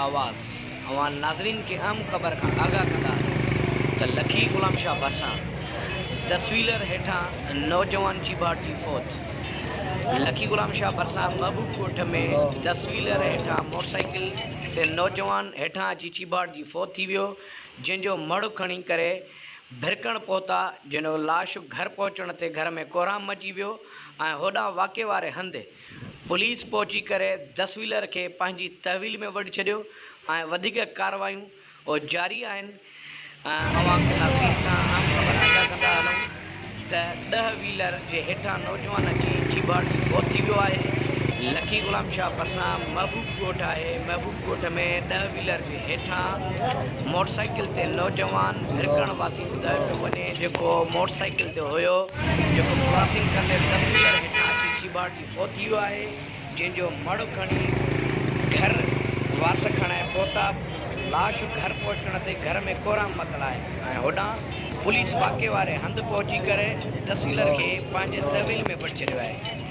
आवाज़ अवां नाज़रीन के अहम ख़बर का आगाह कंदा त लखी ग़ुलाम शाह भरिसां 10 व्हीलर हेठां नौजवान चीबाड़ जी फौत। लखी ग़ुलाम शाह भरिसां महबूब कोट में 10 व्हीलर हेठां मोटरसाइकिल ते नौजवान हेठां अची चीबाड़ जी फौत थी वियो, जंहिंजो मड़ खणी करे भिरकण पहुता, जिनो लाश घर पहुचण ते घर में कोराम मची वियो ऐं होॾां वाक़े वारे हंधि पुलिस पहुची करे 10 व्हीलर खे पंहिंजी तहवील में वठी छॾियो ऐं वधीक कार्रवायूं जारी आहिनि। अवां नाज़रीन सां आम ख़बर आगाह कंदा हलूं त 10 व्हीलर जे हेठां नौजवान अची चीबाड़ जी फौत थी वियो आहे। लखी ग़ुलाम शाह भरिसां महबूब कोट आहे। महबूब कोट में 10 व्हीलर जे हेठां मोटरसाइकिल ते नौजवान भिरकण वासी ॿुधायो पियो वञे, जेको मोटरसाइकिल ते हुयो, जेको क्रॉसिंग कंदे 10 व्हीलर हेठां अची चीबाड़ जी फौत थी वियो आहे, जंहिंजो मड़ खणी घर वास खणाए पहुता। लाश घर पहुचण ते घर में कोराम मतल आहे ऐं होॾां पुलिस वाक़े वारे हंधि पहुची करे 10 व्हीलर खे पंहिंजे तहवील में वठी छॾियो आहे।